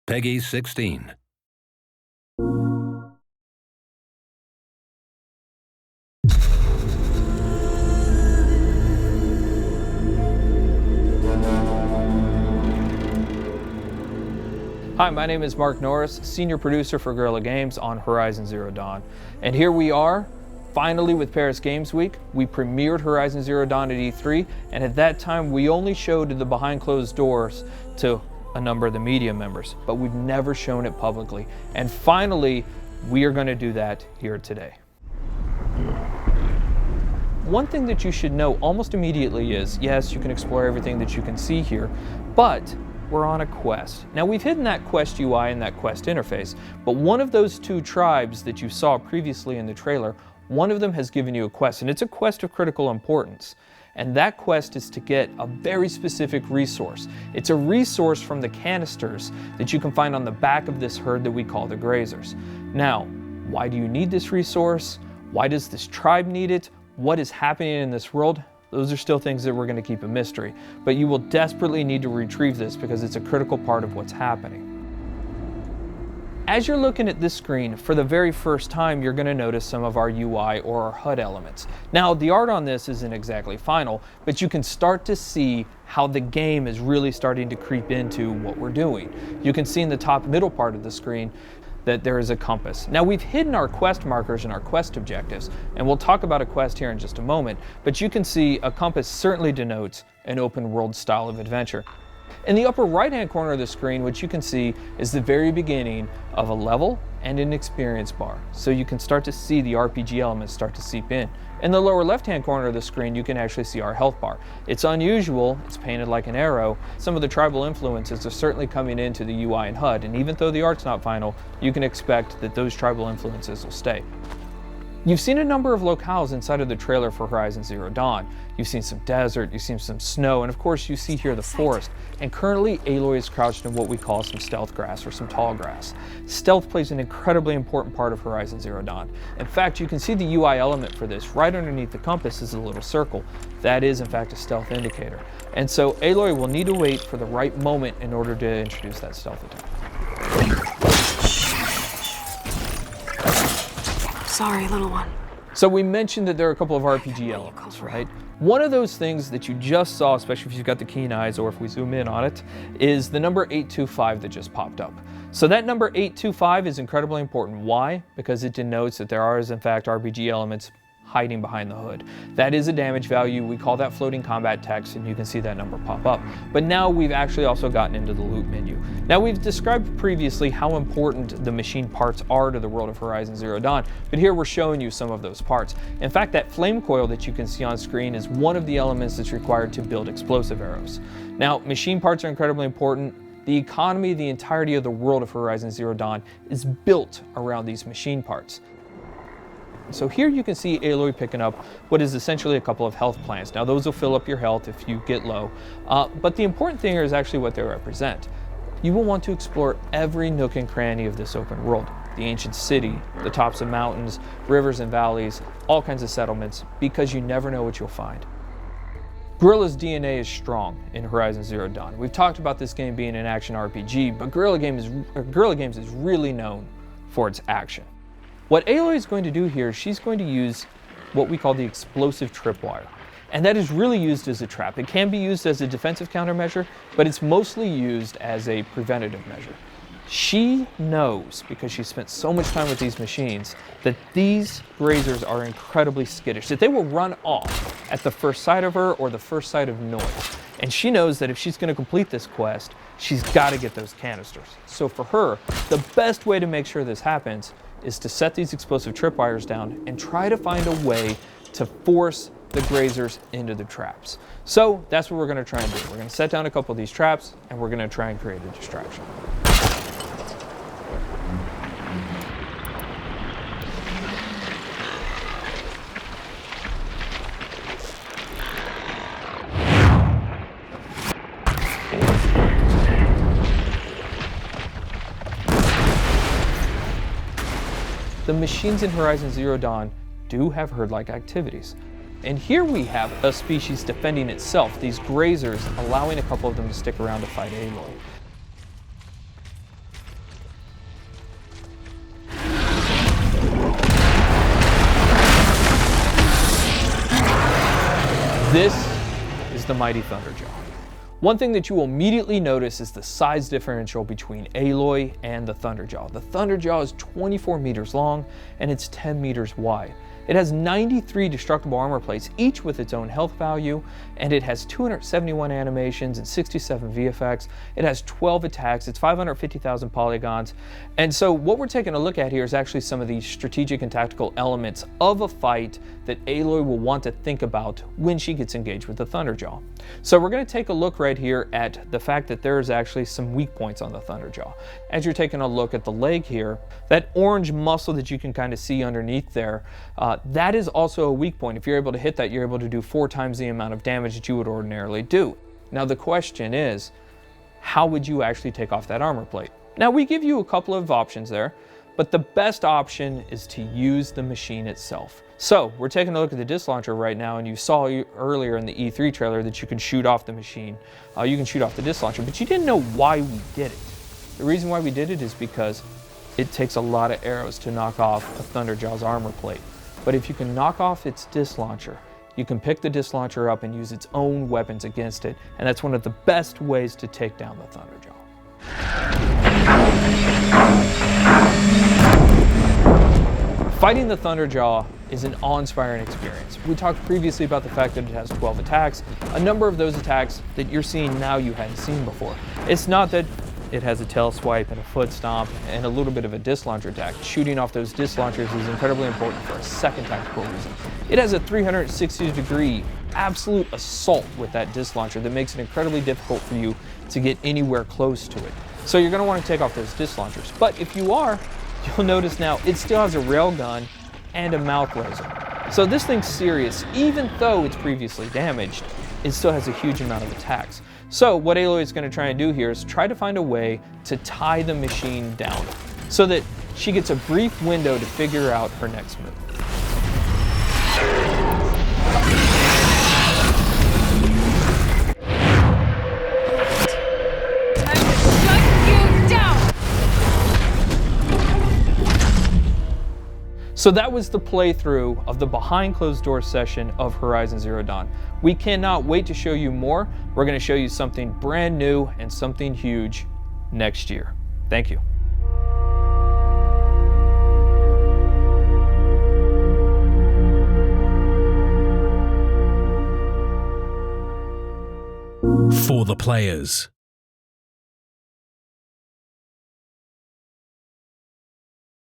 Peggy 16. Hi, my name is Mark Norris, Senior Producer for Guerrilla Games on Horizon Zero Dawn. And here we are, finally with Paris Games Week. We premiered Horizon Zero Dawn at E3, and at that time we only showed the behind closed doors to a number of the media members, but we've never shown it publicly. And finally, we are going to do that here today. One thing that you should know almost immediately is, yes, you can explore everything that you can see here, but we're on a quest. Now, we've hidden that quest UI and that quest interface, but one of those two tribes that you saw previously in the trailer, one of them has given you a quest, and it's a quest of critical importance. And that quest is to get a very specific resource. It's a resource from the canisters that you can find on the back of this herd that we call the grazers. Now, why do you need this resource? Why does this tribe need it? What is happening in this world? Those are still things that we're going to keep a mystery, but you will desperately need to retrieve this because it's a critical part of what's happening. As you're looking at this screen, for the very first time, you're going to notice some of our UI or our HUD elements. Now, the art on this isn't exactly final, but you can start to see how the game is really starting to creep into what we're doing. You can see in the top middle part of the screen that there is a compass. Now, we've hidden our quest markers and our quest objectives, and we'll talk about a quest here in just a moment, but you can see a compass certainly denotes an open world style of adventure. In the upper right hand corner of the screen, what you can see is the very beginning of a level and an experience bar, so you can start to see the RPG elements start to seep in. In the lower left hand corner of the screen, you can actually see our health bar. It's unusual, it's painted like an arrow. Some of the tribal influences are certainly coming into the UI and HUD, and even though the art's not final, you can expect that those tribal influences will stay. You've seen a number of locales inside of the trailer for Horizon Zero Dawn. You've seen some desert, you've seen some snow, and of course you see here the forest. And currently Aloy is crouched in what we call some stealth grass or some tall grass. Stealth plays an incredibly important part of Horizon Zero Dawn. In fact, you can see the UI element for this. Right underneath the compass is a little circle. That is in fact a stealth indicator. And so Aloy will need to wait for the right moment in order to introduce that stealth attack. Sorry, little one. So we mentioned that there are a couple of RPG elements, right? One of those things that you just saw, especially if you've got the keen eyes or if we zoom in on it, is the number 825 that just popped up. So that number 825 is incredibly important. Why? Because it denotes that there are, in fact, RPG elements hiding behind the hood. That is a damage value. We call that floating combat text, and you can see that number pop up. But now we've actually also gotten into the loot menu. Now, we've described previously how important the machine parts are to the world of Horizon Zero Dawn, but here we're showing you some of those parts. In fact, that flame coil that you can see on screen is one of the elements that's required to build explosive arrows. Now, machine parts are incredibly important. The economy, the entirety of the world of Horizon Zero Dawn is built around these machine parts. So here you can see Aloy picking up what is essentially a couple of health plants. Now, those will fill up your health if you get low, but the important thing here is actually what they represent. You will want to explore every nook and cranny of this open world. The ancient city, the tops of mountains, rivers and valleys, all kinds of settlements, because you never know what you'll find. Guerrilla's DNA is strong in Horizon Zero Dawn. We've talked about this game being an action RPG, but Guerrilla Games is really known for its action. What Aloy is going to do here, she's going to use what we call the explosive tripwire. And that is really used as a trap. It can be used as a defensive countermeasure, but it's mostly used as a preventative measure. She knows, because she spent so much time with these machines, that these grazers are incredibly skittish, that they will run off at the first sight of her or the first sight of noise. And she knows that if she's going to complete this quest, she's got to get those canisters. So for her, the best way to make sure this happens is to set these explosive tripwires down and try to find a way to force the grazers into the traps. So that's what we're going to try and do. We're going to set down a couple of these traps, and we're going to try and create a distraction. The machines in Horizon Zero Dawn do have herd-like activities. And here we have a species defending itself, these grazers allowing a couple of them to stick around to fight Aloy. This is the mighty Thunderjaw. One thing that you will immediately notice is the size differential between Aloy and the Thunderjaw. The Thunderjaw is 24 meters long and it's 10 meters wide. It has 93 destructible armor plates, each with its own health value, and it has 271 animations and 67 VFX. It has 12 attacks, it's 550,000 polygons. And so what we're taking a look at here is actually some of the strategic and tactical elements of a fight that Aloy will want to think about when she gets engaged with the Thunderjaw. So we're going to take a look right here at the fact that there's actually some weak points on the Thunderjaw. As you're taking a look at the leg here, that orange muscle that you can kind of see underneath there, that is also a weak point. If you're able to hit that, you're able to do 4 times the amount of damage that you would ordinarily do. Now the question is, how would you actually take off that armor plate? Now we give you a couple of options there, but the best option is to use the machine itself. So we're taking a look at the disc launcher right now, and you saw earlier in the E3 trailer that you can shoot off the machine. You can shoot off the disc launcher, but you didn't know why we did it. The reason why we did it is because it takes a lot of arrows to knock off a Thunderjaw's armor plate. But if you can knock off its disc launcher, you can pick the disc launcher up and use its own weapons against it, and that's one of the best ways to take down the Thunderjaw. Fighting the Thunderjaw is an awe-inspiring experience. We talked previously about the fact that it has 12 attacks. A number of those attacks that you're seeing now you hadn't seen before. It's not that it has a tail swipe and a foot stomp and a little bit of a disc launcher attack. Shooting off those disc launchers is incredibly important for a second tactical reason. It has a 360-degree absolute assault with that disc launcher that makes it incredibly difficult for you to get anywhere close to it. So you're going to want to take off those disc launchers. But if you are, you'll notice now it still has a railgun and a mouth laser. So this thing's serious. Even though it's previously damaged, it still has a huge amount of attacks. So what Aloy is going to try and do here is try to find a way to tie the machine down so that she gets a brief window to figure out her next move. So that was the playthrough of the behind closed doors session of Horizon Zero Dawn. We cannot wait to show you more. We're going to show you something brand new and something huge next year. Thank you. For the players.